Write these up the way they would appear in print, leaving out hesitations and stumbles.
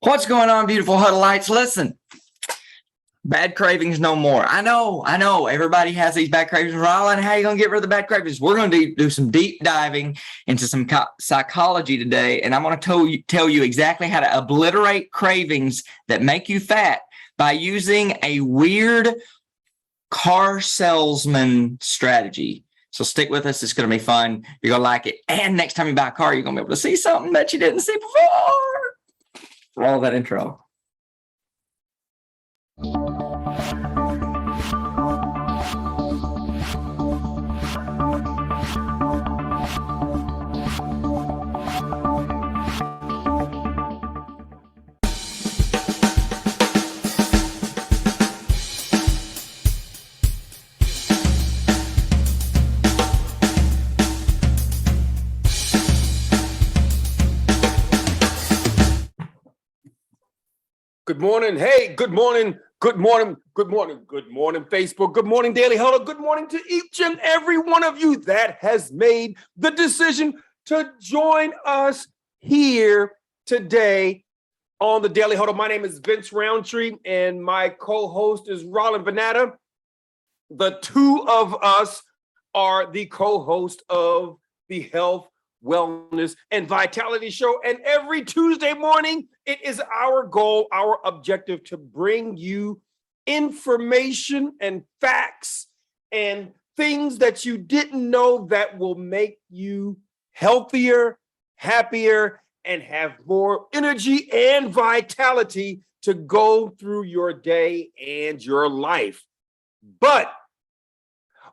What's going on, beautiful Huddleites? Listen, bad cravings no more. I know. Everybody has these bad cravings. Rawlin, how are you going to get rid of the bad cravings? We're going to do some deep diving into some psychology today, and I'm going to tell you exactly how to obliterate cravings that make you fat by using a weird car salesman strategy. So stick with us. It's going to be fun. You're going to like it. And next time you buy a car, you're going to be able to see something that you didn't see before. Roll that intro. Good morning. Hey, good morning. Good morning. Good morning. Good morning, Facebook. Good morning, Daily Huddle. Good morning to each and every one of you that has made the decision to join us here today on the Daily Huddle. My name is Vince Rountree, and my co-host is Rawlin Vanatta. The two of us are the co-host of the Health, Wellness, and Vitality Show. And every Tuesday morning, it is our goal, our objective to bring you information and facts and things that you didn't know that will make you healthier, happier, and have more energy and vitality to go through your day and your life. But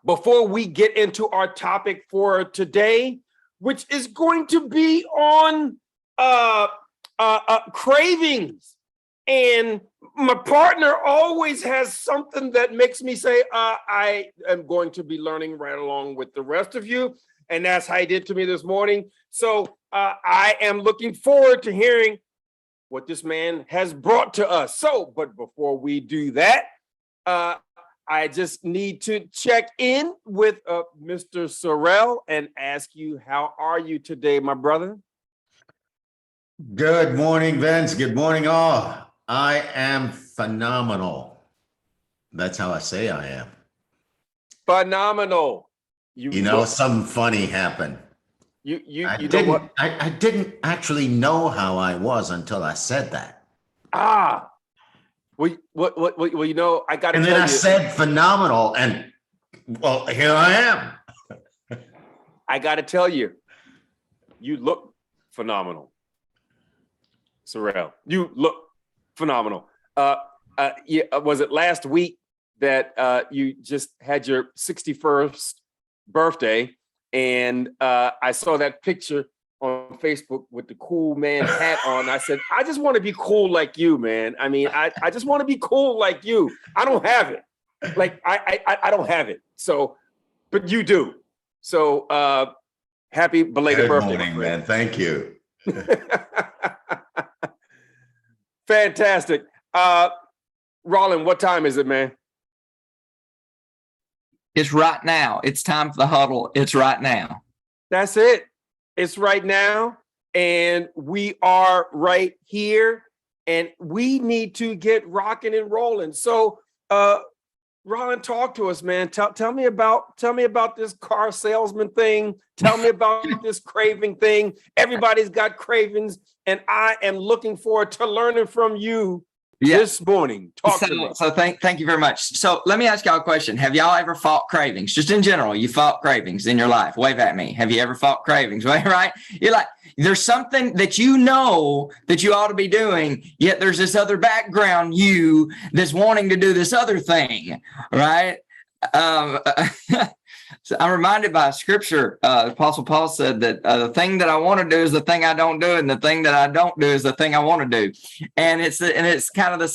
before we get into our topic for today, which is going to be on cravings. And my partner always has something that makes me say, I am going to be learning right along with the rest of you. And that's how he did to me this morning. So I am looking forward to hearing what this man has brought to us. So, but before we do that, I just need to check in with Mr. Sorrell and ask you, how are you today, my brother? Good morning, Vince. Good morning, all. I am phenomenal. That's how I say I am. Phenomenal. You know, something funny happened. You know what? I didn't actually know how I was until I said that. Well, you know, I got to tell you. And then I said phenomenal, and well, here I am. I got to tell you, you look phenomenal. Sorrell, you look phenomenal. Was it last week that you just had your 61st birthday, and I saw that picture on Facebook with the cool man hat on. I said, I just want to be cool like you, man. I mean, I just want to be cool like you. I don't have it. Like, I don't have it. So, but you do. So happy belated birthday. Good morning, man. Thank you. Fantastic. Rawlin, what time is it, man? It's right now. It's time for the huddle. It's right now. That's it. It's right now, and we are right here, and we need to get rocking and rolling. So, Rawlin, talk to us, man. Tell me about this car salesman thing. Tell me about this craving thing. Everybody's got cravings, and I am looking forward to learning from you this morning. Talk to me. So thank you very much. So let me ask y'all a question. Have y'all ever fought cravings? Just in general, you fought cravings in your life. Wave at me. Have you ever fought cravings? Right? You're like, there's something that you know that you ought to be doing, yet there's this other background you that's wanting to do this other thing, right? So I'm reminded by scripture. Apostle Paul said that the thing that I want to do is the thing I don't do, and the thing that I don't do is the thing I want to do. And it's kind of the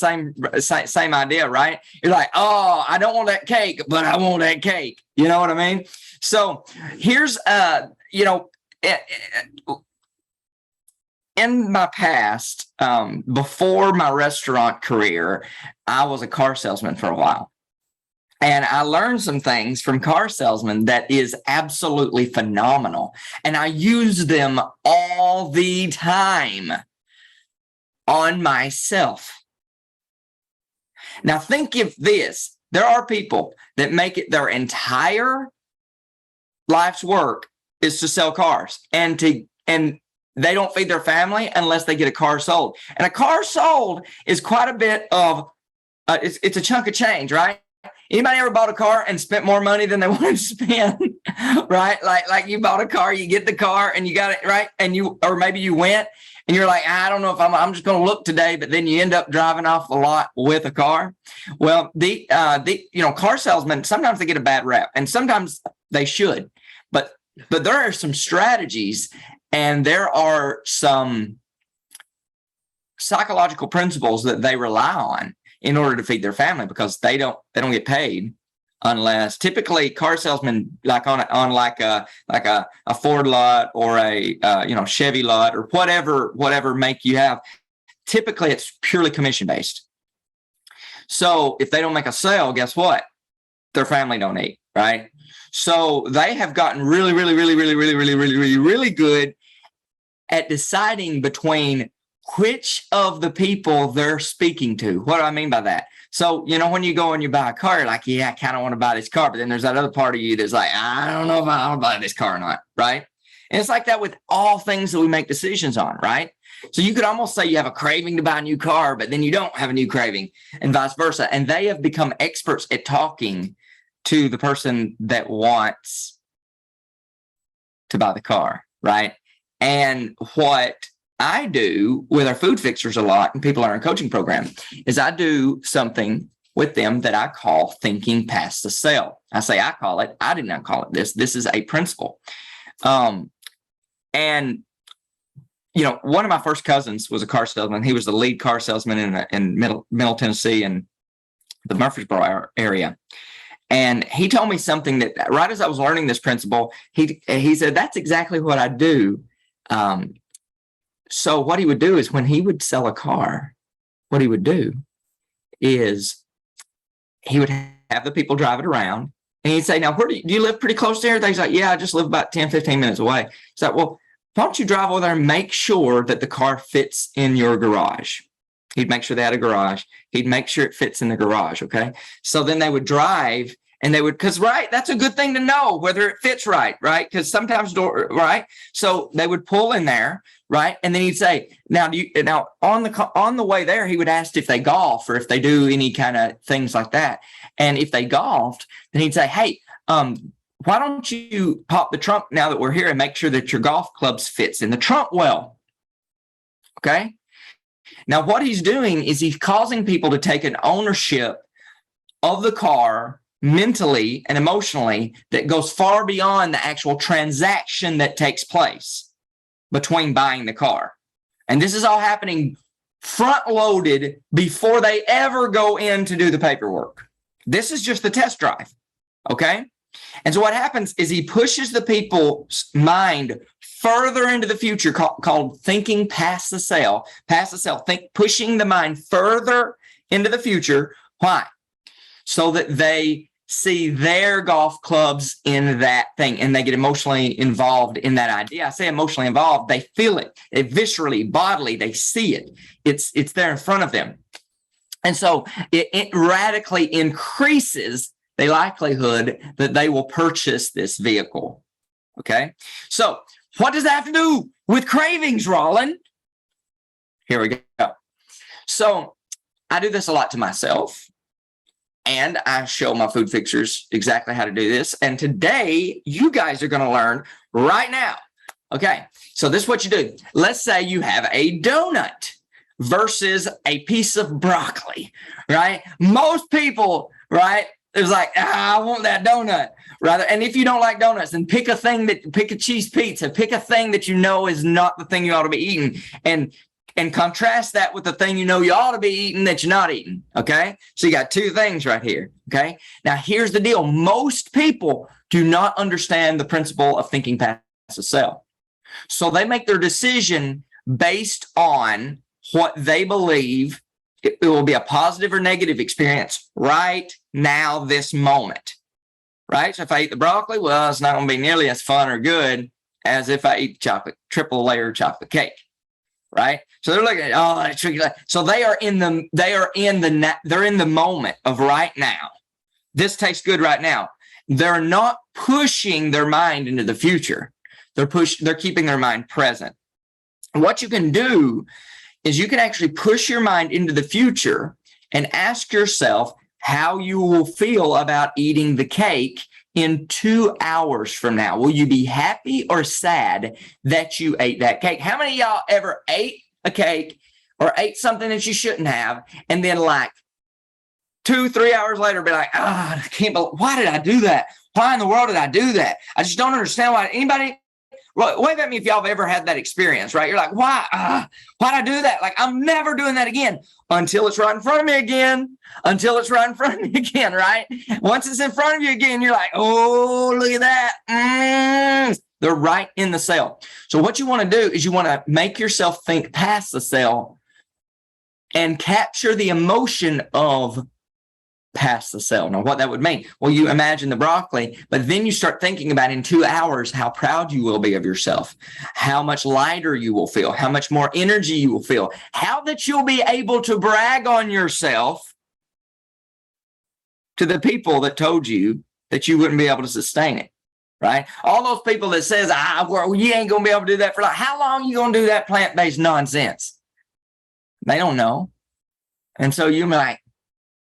same idea, right? You're like, oh, I don't want that cake, but I want that cake. You know what I mean? So here's, in my past, before my restaurant career, I was a car salesman for a while. And I learned some things from car salesmen that is absolutely phenomenal. And I use them all the time. on myself. Now think of this. There are people that make it their entire life's work is to sell cars, and they don't feed their family unless they get a car sold. And a car sold is quite a bit of, it's a chunk of change, right? Anybody ever bought a car and spent more money than they wanted to spend, right? Like you bought a car, you get the car and you got it, right? And or maybe you went and you're like, I don't know if I'm just going to look today, but then you end up driving off the lot with a car. Well, the car salesmen, sometimes they get a bad rap, and sometimes they should, but there are some strategies and there are some psychological principles that they rely on in order to feed their family, because they don't get paid unless, typically car salesmen, like on a Ford lot or a Chevy lot or whatever make you have, typically it's purely commission based. So if they don't make a sale, guess what? Their family don't eat, right? So they have gotten really good at deciding between which of the people they're speaking to. What do I mean by that? So, when you go and you buy a car, you're like, yeah, I kind of want to buy this car. But then there's that other part of you that's like, I don't know if I want to buy this car or not, right? And it's like that with all things that we make decisions on, right? So you could almost say you have a craving to buy a new car, but then you don't have a new craving, and vice versa. And they have become experts at talking to the person that wants to buy the car, right? And what I do with our food fixers a lot, and people in our coaching program, is I do something with them that I call thinking past the sale. I say I call it. I did not call it this. This is a principle. And one of my first cousins was a car salesman. He was the lead car salesman in Middle Tennessee and the Murfreesboro area. And he told me something that right as I was learning this principle, he said, that's exactly what I do. So what he would do is when he would sell a car, what he would do is he would have the people drive it around, and he'd say, now, where do you live pretty close there? He's like, yeah, I just live about 10, 15 minutes away. He's like, well, why don't you drive over there and make sure that the car fits in your garage? He'd make sure they had a garage. He'd make sure it fits in the garage. Okay. So then they would drive and they would, right, that's a good thing to know whether it fits right. Because sometimes right. So they would pull in there. Right. And then he'd say, now on the way there, he would ask if they golf or if they do any kind of things like that. And if they golfed, then he'd say, hey, why don't you pop the trunk now that we're here and make sure that your golf clubs fits in the trunk well? Okay. Now, what he's doing is he's causing people to take an ownership of the car mentally and emotionally that goes far beyond the actual transaction that takes place between buying the car. And this is all happening front loaded before they ever go in to do the paperwork. This is just the test drive. Okay. And so what happens is he pushes the people's mind further into the future, called thinking past the sale, pushing the mind further into the future. Why? So that they see their golf clubs in that thing and they get emotionally involved in that idea. I say emotionally involved, they feel it, viscerally, bodily, they see it. It's there in front of them. And so it radically increases the likelihood that they will purchase this vehicle. Okay. So what does that have to do with cravings, Rawlin? Here we go. So I do this a lot to myself, and I show my food fixers exactly how to do this. And today you guys are going to learn right now. Okay. So this is what you do. Let's say you have a donut versus a piece of broccoli, right? Most people, right? It's like, I want that donut, rather. And if you don't like donuts, then pick a cheese pizza, pick a thing that you know is not the thing you ought to be eating, and contrast that with the thing you know you ought to be eating that you're not eating. Okay. So you got two things right here. Okay. Now here's the deal. Most people do not understand the principle of thinking past the sale. So they make their decision based on what they believe it will be a positive or negative experience right now, this moment, right? So if I eat the broccoli, well, it's not going to be nearly as fun or good as if I eat triple layer chocolate cake, right? So they're looking at, oh, that's tricky. So they're in the moment of right now. This tastes good right now. They're not pushing their mind into the future. They're keeping their mind present. What you can do is you can actually push your mind into the future and ask yourself how you will feel about eating the cake in 2 hours from now. Will you be happy or sad that you ate that cake? How many of y'all ever ate a cake or ate something that you shouldn't have, and then like 2-3 hours later be like, I can't believe, why did I do that? Why in the world did I do that? I just don't understand why. Anybody wave at me if y'all have ever had that experience, right? You're like, why'd I do that? Like, I'm never doing that again until it's right in front of me again, right? Once it's in front of you again, you're like, oh, look at that. They're right in the cell. So what you want to do is you want to make yourself think past the cell and capture the emotion of past the cell. Now, what that would mean? Well, you imagine the broccoli, but then you start thinking about in 2 hours how proud you will be of yourself, how much lighter you will feel, how much more energy you will feel, how that you'll be able to brag on yourself to the people that told you that you wouldn't be able to sustain it, right? All those people that says, well, you ain't going to be able to do that for like, how long are you going to do that plant-based nonsense? They don't know. And so you're like,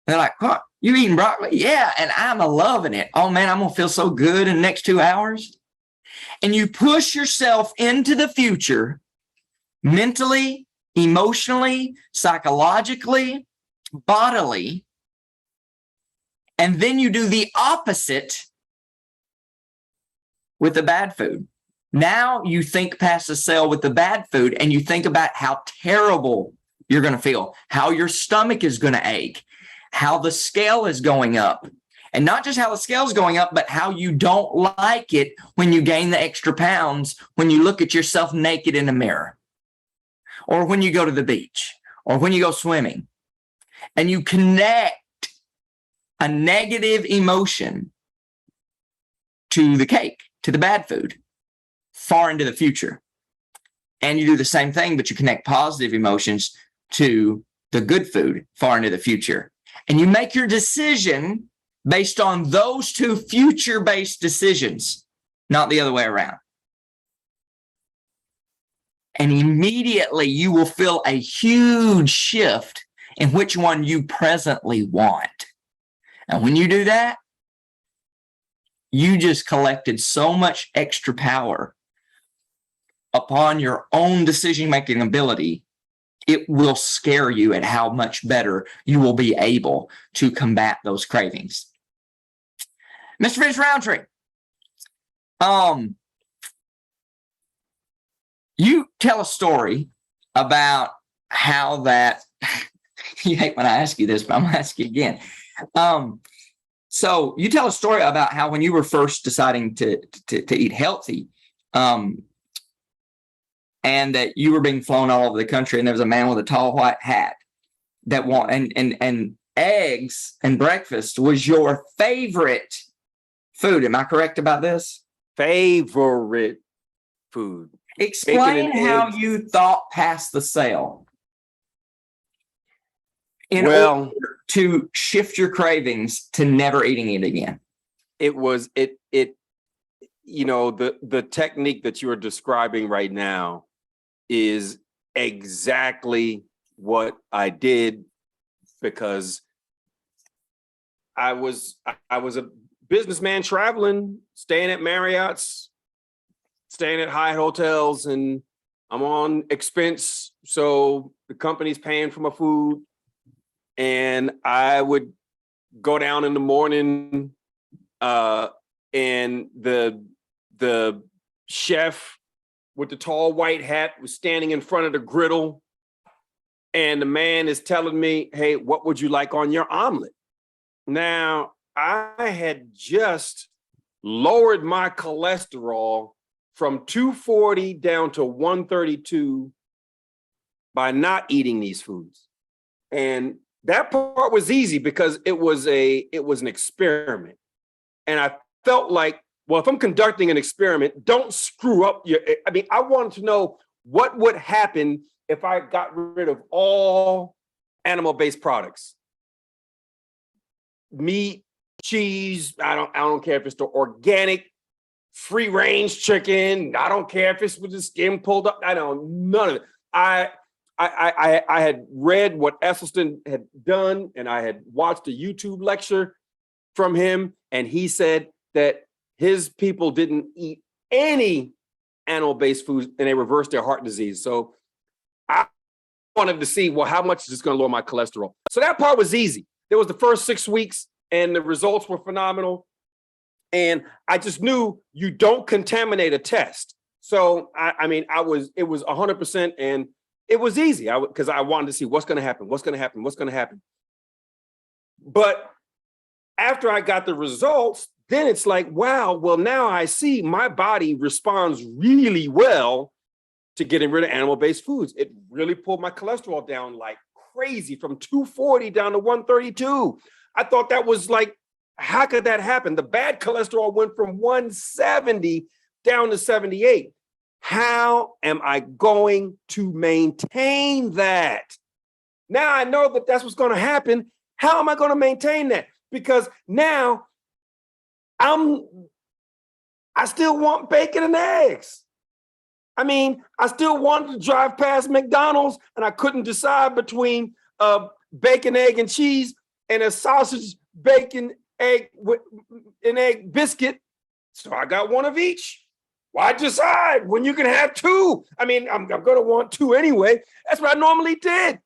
they're like, what? You eating broccoli? Yeah, and I'm loving it. Oh, man, I'm going to feel so good in the next 2 hours. And you push yourself into the future mentally, emotionally, psychologically, bodily, and then you do the opposite with the bad food. Now you think past the cell with the bad food, and you think about how terrible you're going to feel, how your stomach is going to ache, how the scale is going up. And not just how the scale is going up, but how you don't like it when you gain the extra pounds, when you look at yourself naked in the mirror, or when you go to the beach, or when you go swimming. And you connect a negative emotion to the cake, to the bad food, far into the future. And you do the same thing, but you connect positive emotions to the good food far into the future. And you make your decision based on those two future-based decisions, not the other way around. And immediately you will feel a huge shift in which one you presently want. And when you do that, you just collected so much extra power upon your own decision-making ability. It will scare you at how much better you will be able to combat those cravings. Mr. Vince Rountree, you tell a story about how that, you hate when I ask you this, but I'm going to ask you again. So you tell a story about how when you were first deciding to eat healthy, and that you were being flown all over the country, and there was a man with a tall white hat that and eggs and breakfast was your favorite food. Am I correct about this? Favorite food. Explain how you thought past the cell in order to shift your cravings to never eating it again. It was you know, the technique that you are describing right now is exactly what I did, because I was a businessman traveling, staying at Marriott's, staying at Hyatt hotels, and I'm on expense, so the company's paying for my food, and I would go down in the morning, and the chef with the tall white hat was standing in front of the griddle, and the man is telling me, hey, what would you like on your omelet? Now, I had just lowered my cholesterol from 240 down to 132 by not eating these foods. And that part was easy because it was an experiment. And I felt like, well, if I'm conducting an experiment, don't screw up I wanted to know what would happen if I got rid of all animal-based products, meat, cheese, I don't care if it's the organic free-range chicken, I don't care if it's with the skin pulled up, none of it. I had read what Esselstyn had done, and I had watched a YouTube lecture from him, and he said that his people didn't eat any animal-based foods and they reversed their heart disease. So I wanted to see, well, how much is this going to lower my cholesterol? So that part was easy. There was the first 6 weeks and the results were phenomenal. And I just knew you don't contaminate a test. So it was 100% and it was easy because I wanted to see what's going to happen. But after I got the results, then it's like, wow, well, now I see my body responds really well to getting rid of animal-based foods. It really pulled my cholesterol down like crazy from 240 down to 132. I thought that was like, how could that happen? The bad cholesterol went from 170 down to 78. How am I going to maintain that? Now I know that that's what's going to happen. How am I going to maintain that? Because now I still want bacon and eggs. I still wanted to drive past McDonald's and I couldn't decide between bacon, egg, and cheese and a sausage, bacon, egg, and egg biscuit. So I got one of each. Why decide when you can have two? I'm going to want two anyway. That's what I normally did.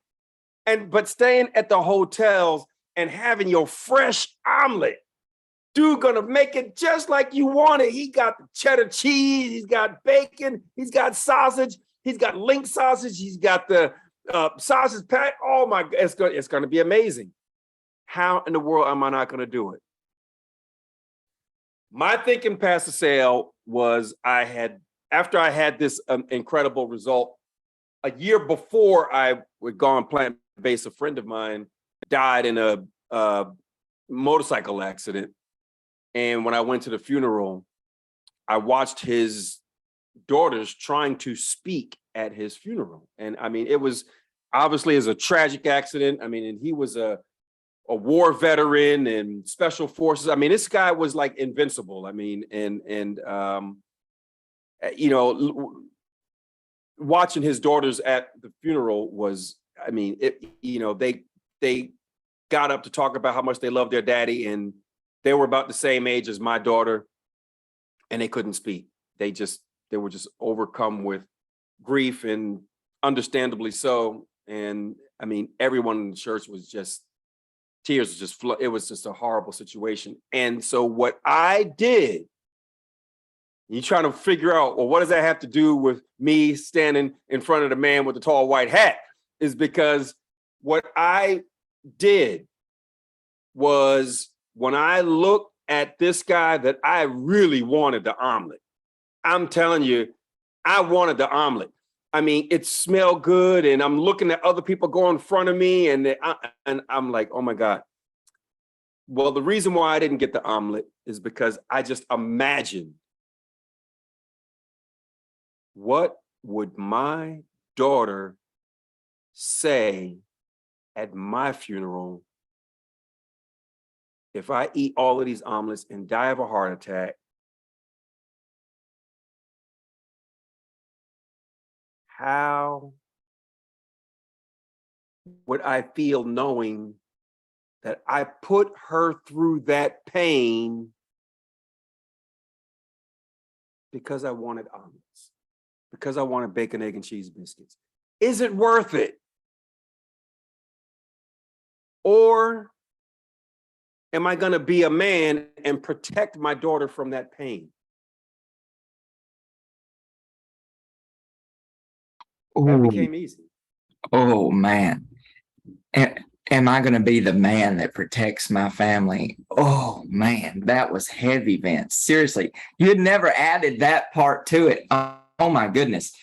But staying at the hotels and having your fresh omelet, dude gonna make it just like you want it. He got the cheddar cheese, he's got bacon, he's got sausage, he's got link sausage, he's got the sausage pack. Oh my, it's gonna be amazing. How in the world am I not gonna do it? My thinking past the sale was after I had this incredible result, a year before I would go on plant-based, a friend of mine died in a motorcycle accident. And when I went to the funeral, I watched his daughters trying to speak at his funeral. And it was obviously a tragic accident. And he was a war veteran and special forces. This guy was like invincible. Watching his daughters at the funeral was, they got up to talk about how much they loved their daddy, and they were about the same age as my daughter, and they couldn't speak. They were just overcome with grief, and understandably so. And everyone in the church was just, tears just flow. It was just a horrible situation. And so what I did, you trying to figure out, well, what does that have to do with me standing in front of the man with the tall white hat? Is because what I did was, when I looked at this guy that I really wanted the omelet, I'm telling you, I wanted the omelet. It smelled good, and I'm looking at other people go in front of me, and I'm like, oh my God. Well, the reason why I didn't get the omelet is because I just imagined, what would my daughter say at my funeral if I eat all of these omelets and die of a heart attack? How would I feel knowing that I put her through that pain because I wanted omelets, because I wanted bacon, egg, and cheese biscuits? Is it worth it? Or am I going to be a man and protect my daughter from that pain? That became easy. Oh man. Am I going to be the man that protects my family? Oh man, that was heavy, Vince. Seriously, you had never added that part to it. Oh my goodness.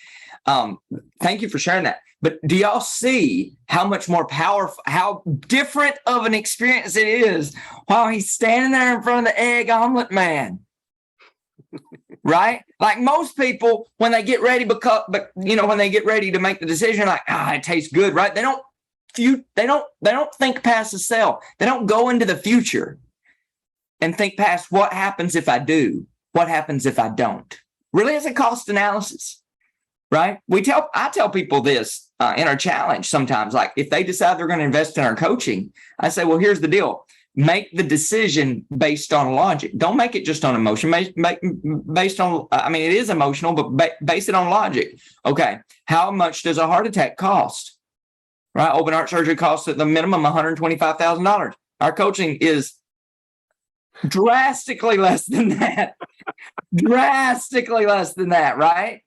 Thank you for sharing that. But do y'all see how much more powerful, how different of an experience it is while he's standing there in front of the egg omelet man? right? Like most people, when they get ready, when they get ready to make the decision, like, it tastes good, right? They don't think past the sell. They don't go into the future and think past what happens if I do, what happens if I don't. Really, it's a cost analysis, right? I tell people this in our challenge sometimes, like if they decide they're going to invest in our coaching, I say, well, here's the deal. Make the decision based on logic. Don't make it just on emotion. Based on, it is emotional, but base it on logic. Okay, how much does a heart attack cost? Right, open heart surgery costs at the minimum $125,000. Our coaching is drastically less than that. Drastically less than that, right?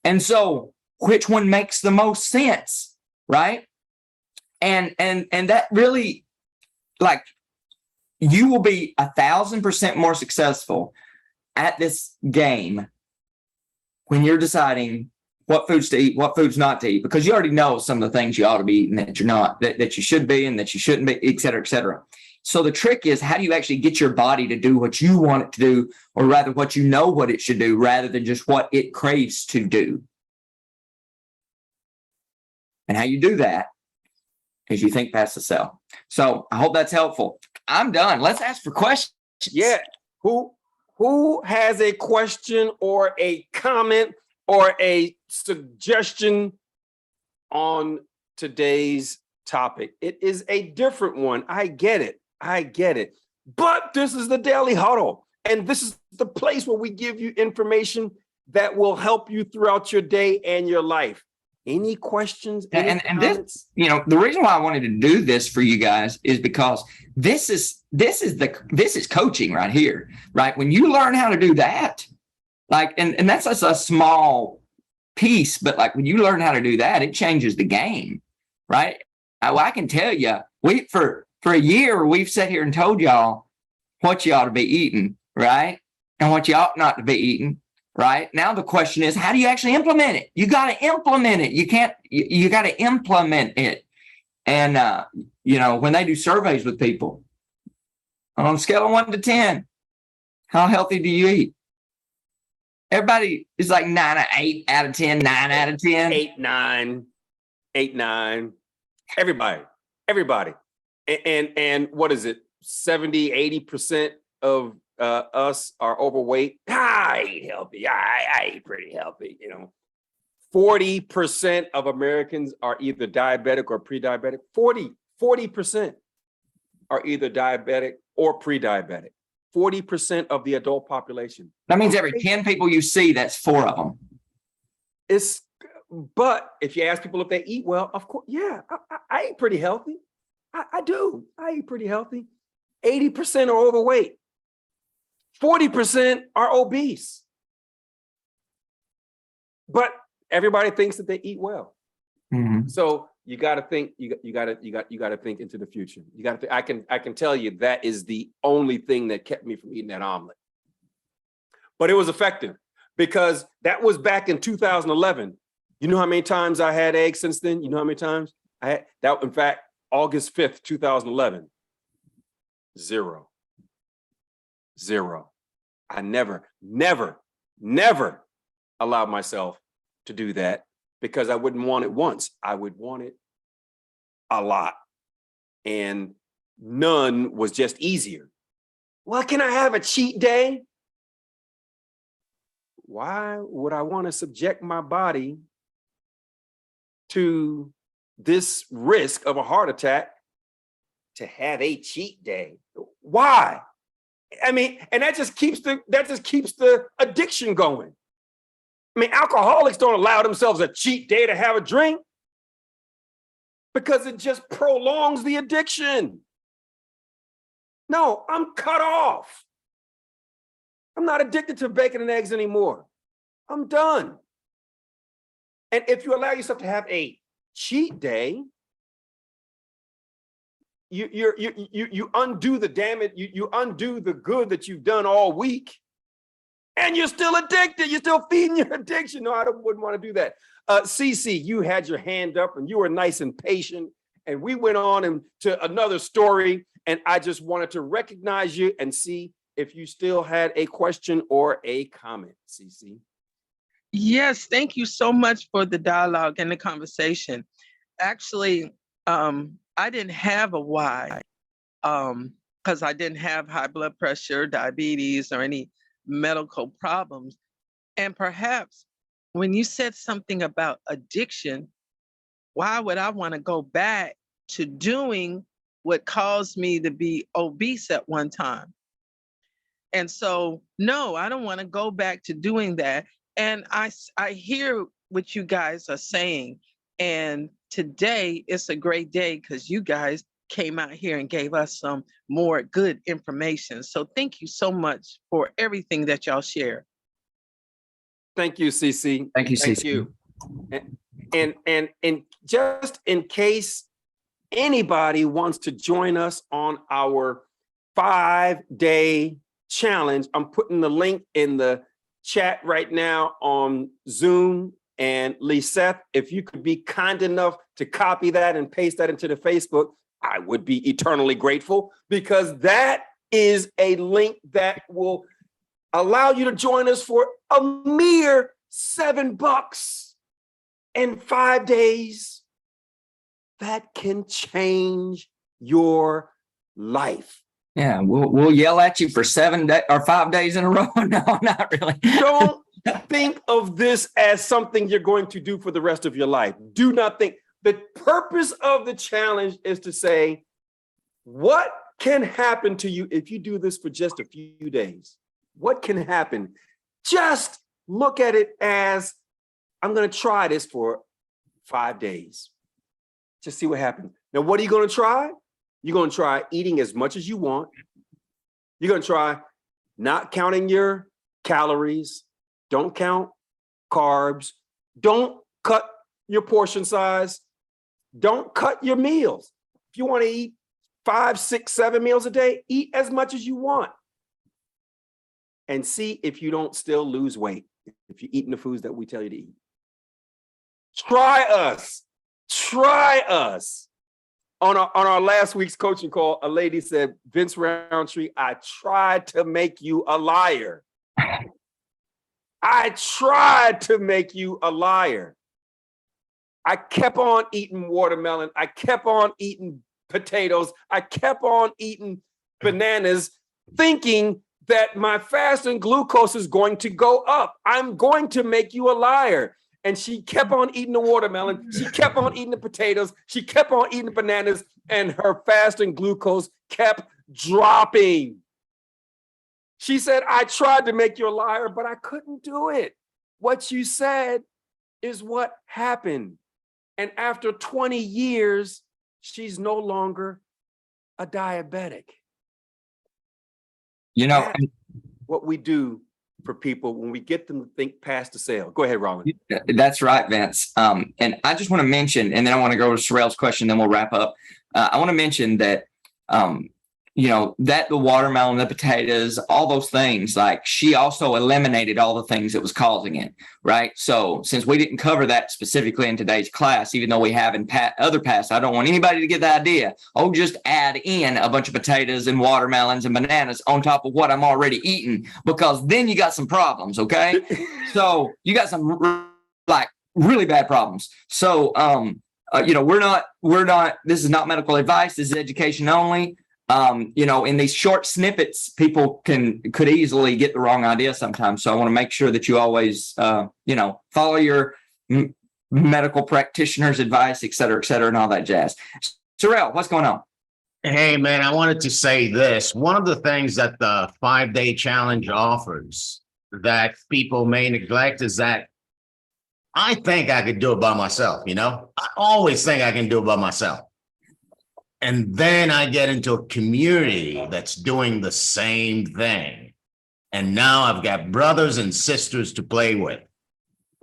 And so, which one makes the most sense, right? And that really, like, you will be 1,000% more successful at this game when you're deciding what foods to eat, what foods not to eat, because you already know some of the things you ought to be eating that you're not, that you should be and that you shouldn't be, et cetera, et cetera. So the trick is, how do you actually get your body to do what you want it to do, or rather what you know what it should do, rather than just what it craves to do? And how you do that is you think past the sell. So I hope that's helpful. I'm done. Let's ask for questions. Yeah. Who has a question or a comment or a suggestion on today's topic? It is a different one. I get it. But this is the Daily Huddle, and this is the place where we give you information that will help you throughout your day and your life. Any questions? And this, the reason why I wanted to do this for you guys is because this is coaching right here, right? When you learn how to do that, like, and that's just a small piece, but like when you learn how to do that, it changes the game, right? I can tell you, for a year, we've sat here and told y'all what you ought to be eating, right? And what you ought not to be eating. Right now, the question is, how do you actually implement it? You got to implement it. You got to implement it. And, when they do surveys with people on a scale of 1 to 10, how healthy do you eat? Everybody is like 8 out of 10, 9 out of 10. 8, 9. Everybody. And what is it? 70, 80% of us are overweight. I eat healthy. I eat pretty healthy. 40% of Americans are either diabetic or pre-diabetic. 40% are either diabetic or pre-diabetic. 40% of the adult population. That means every 10 people you see, that's 4 of them. But if you ask people if they eat well, of course, yeah, I eat pretty healthy. I do. I eat pretty healthy. 80% are overweight. 40% are obese. But everybody thinks that they eat well. Mm-hmm. So you got to think. You got to think into the future. You got to. I can tell you that is the only thing that kept me from eating that omelet. But it was effective because that was back in 2011. You know how many times I had eggs since then? You know how many times I had that? In fact, August 5th, 2011. 0. I never allowed myself to do that because I wouldn't want it once. I would want it a lot. And none was just easier. Well, can I have a cheat day? Why would I want to subject my body to this risk of a heart attack to have a cheat day? Why? And that just keeps the addiction going. Alcoholics don't allow themselves a cheat day to have a drink because it just prolongs the addiction. No, I'm cut off. I'm not addicted to bacon and eggs anymore. I'm done. And if you allow yourself to have a cheat day, you undo the damage, you undo the good that you've done all week, and you're still addicted. You're still feeding your addiction. No, wouldn't want to do that. CC, you had your hand up and you were nice and patient, and we went on to another story, and I just wanted to recognize you and see if you still had a question or a comment, Cece. Yes, thank you so much for the dialogue and the conversation. Actually, I didn't have a why, because I didn't have high blood pressure, diabetes, or any medical problems. And perhaps when you said something about addiction, why would I want to go back to doing what caused me to be obese at one time? And so, no, I don't want to go back to doing that. And I hear what you guys are saying. And today it's a great day because you guys came out here and gave us some more good information. So thank you so much for everything that y'all share. Thank you, Cece. Thank you, Thank Cece. you. And just in case anybody wants to join us on our 5-day challenge, I'm putting the link in the chat right now on Zoom. And Lisette, if you could be kind enough to copy that and paste that into the Facebook, I would be eternally grateful, because that is a link that will allow you to join us for a mere $7 in 5 days. That can change your life. Yeah, we'll yell at you for 7 days or 5 days in a row. No, not really. Don't think of this as something you're going to do for the rest of your life. Do not think. The purpose of the challenge is to say, what can happen to you if you do this for just a few days? What can happen? Just look at it as, I'm going to try this for 5 days. Just see what happens. Now, what are you going to try? You're going to try eating as much as you want. You're going to try not counting your calories. Don't count carbs. Don't cut your portion size. Don't cut your meals. If you want to eat 5, 6, 7 meals a day, eat as much as you want. And see if you don't still lose weight if you're eating the foods that we tell you to eat. Try us. Try us. On our last week's coaching call, a lady said, Vince Rountree, I tried to make you a liar. I tried to make you a liar. I kept on eating watermelon. I kept on eating potatoes. I kept on eating bananas, thinking that my fasting glucose is going to go up. I'm going to make you a liar. And she kept on eating the watermelon. She kept on eating the potatoes. She kept on eating the bananas, and her fasting glucose kept dropping. She said, I tried to make you a liar, but I couldn't do it. What you said is what happened. And after 20 years, she's no longer a diabetic. You know, That's what we do for people when we get them to think past the sale. Go ahead, Rawlin. that's right, Vince. And I just want to mention, and then I want to go to Sorrell's question, then we'll wrap up. I want to mention that, that the watermelon, the potatoes, all those things, like she also eliminated all the things that was causing it, right? So since we didn't cover that specifically in today's class, even though we have in other past, I don't want anybody to get the idea, just add in a bunch of potatoes and watermelons and bananas on top of what I'm already eating, because then you got some problems, okay? So you got some like really bad problems. So, we're not, this is not medical advice. This is education only. In these short snippets, people could easily get the wrong idea sometimes. So I want to make sure that you always, follow your medical practitioner's advice, et cetera, and all that jazz. Sorrell, what's going on? Hey, man, I wanted to say this. One of the things that the 5-day challenge offers that people may neglect is that I think I could do it by myself. I always think I can do it by myself. And then I get into a community that's doing the same thing. And now I've got brothers and sisters to play with.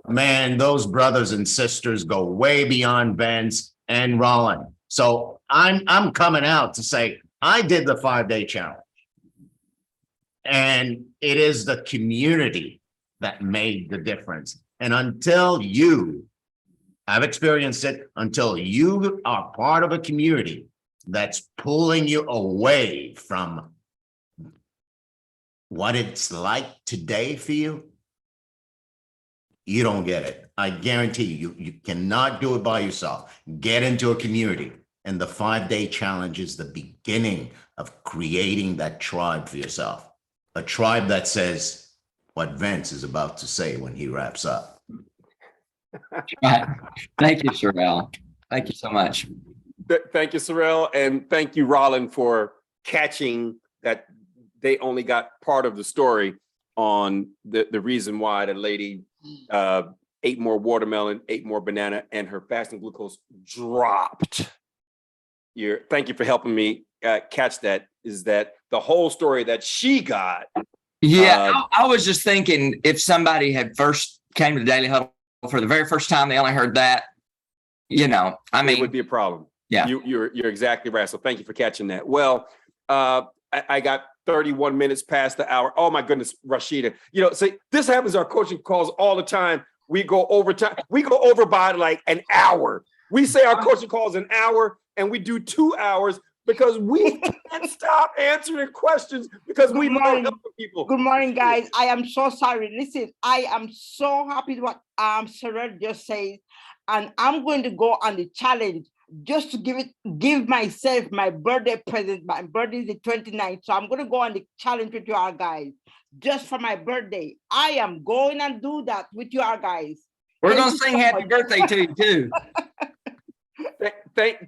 Man, those brothers and sisters go way beyond Vince and Rawlin. So I'm coming out to say, I did the 5-day challenge. And it is the community that made the difference. And until I've experienced it, until you are part of a community that's pulling you away from what it's like today for you, you don't get it. I guarantee you cannot do it by yourself. Get into a community. And the 5-day challenge is the beginning of creating that tribe for yourself. A tribe that says what Vince is about to say when he wraps up. Right. Thank you, Sherelle. Thank you so much. Thank you, Sorrel, and thank you, Rawlin, for catching that they only got part of the story on the reason why the lady ate more watermelon, ate more banana, and her fasting glucose dropped. Thank you for helping me catch that. Is that the whole story that she got? Yeah, I was just thinking if somebody had first came to Daily Huddle for the very first time, they only heard that, I mean, it would be a problem. Yeah, you're exactly right. So thank you for catching that. Well, I got 31 minutes past the hour. Oh my goodness, Rashida. See, this happens. Our coaching calls all the time. We go over time. We go over by like an hour. We say our coaching calls an hour, and we do 2 hours because we can't stop answering questions because we love helping people. Good morning, guys. I am so sorry. Listen, I am so happy with what Sherelle just said, and I'm going to go on the challenge just to give myself my birthday present. My birthday is the 29th, so I'm going to go on the challenge with you all guys just for my birthday. I am going and do that with you all guys. We're going to sing happy birthday to you too. Thank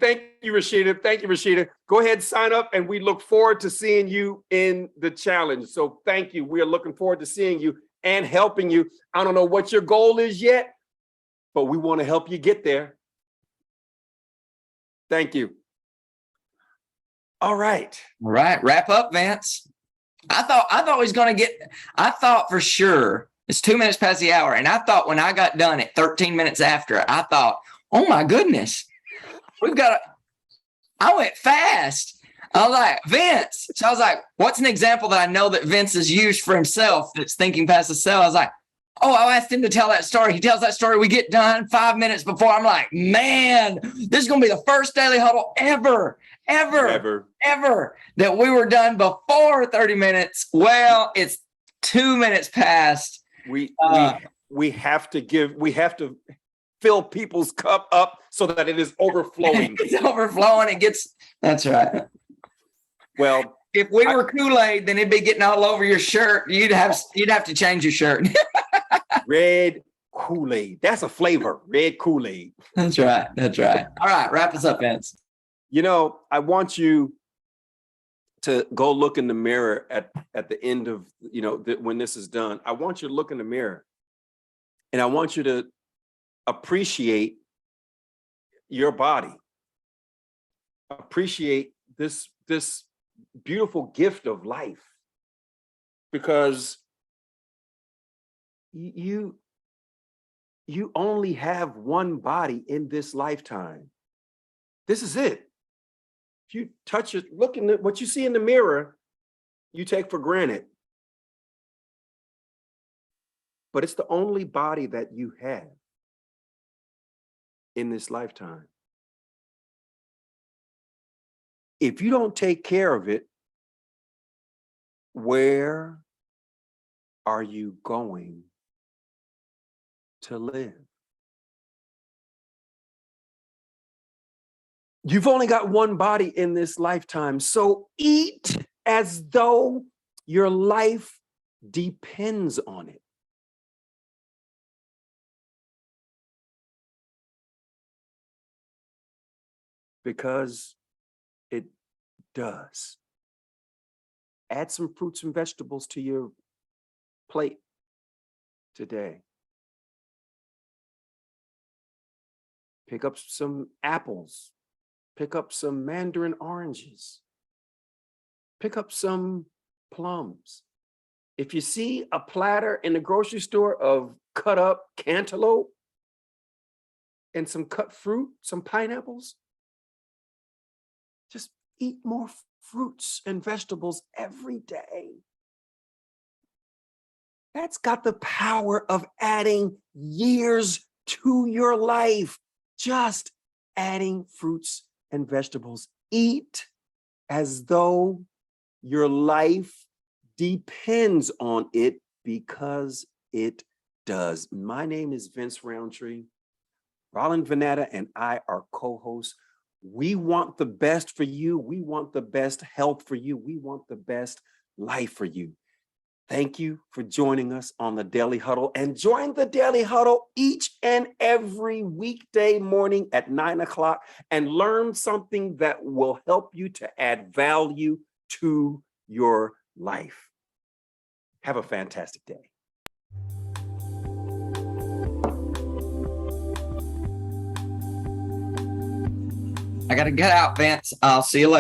you, Rashida. Thank you, Rashida. Go ahead, sign up, and we look forward to seeing you in the challenge. So thank you. We are looking forward to seeing you and helping you. I don't know what your goal is yet, but we want to help you get there. Thank you. All right. All right. Wrap up, Vance. I thought he was going to I thought for sure it's 2 minutes past the hour. And I thought when I got done at 13 minutes after, I thought, oh my goodness, I went fast. I was like, Vince. So I was like, what's an example that I know that Vince has used for himself that's thinking past the cell? I was like, I asked him to tell that story. He tells that story. We get done 5 minutes before. I'm like, man, this is going to be the first Daily Huddle ever that we were done before 30 minutes. Well, it's 2 minutes past. We have to fill people's cup up so that it is overflowing. It's overflowing. That's right. Well, if we were Kool-Aid, then it'd be getting all over your shirt. You'd have to change your shirt. Red Kool-Aid. That's a flavor. Red Kool-Aid. That's right. All right. Wrap us up, Vince. I want you to go look in the mirror at the end of, when this is done. I want you to look in the mirror, and I want you to appreciate your body. Appreciate this beautiful gift of life, because you only have one body in this lifetime. This is it. If you touch it, look in what you see in the mirror, you take for granted. But it's the only body that you have in this lifetime. If you don't take care of it, where are you going to live? You've only got one body in this lifetime, so eat as though your life depends on it. Because it does. Add some fruits and vegetables to your plate today. Pick up some apples. Pick up some mandarin oranges. Pick up some plums. If you see a platter in the grocery store of cut up cantaloupe and some cut fruit, some pineapples, just eat more fruits and vegetables every day. That's got the power of adding years to your life. Just adding fruits and vegetables. Eat as though your life depends on it because it does. My name is Vince Rountree. Rawlin, Vanatta, and I are co-hosts. We want the best for you. We want the best health for you. We want the best life for you. Thank you for joining us on the Daily Huddle, and join the Daily Huddle each and every weekday morning at 9 o'clock and learn something that will help you to add value to your life. Have a fantastic day. I got to get out, Vince. I'll see you later.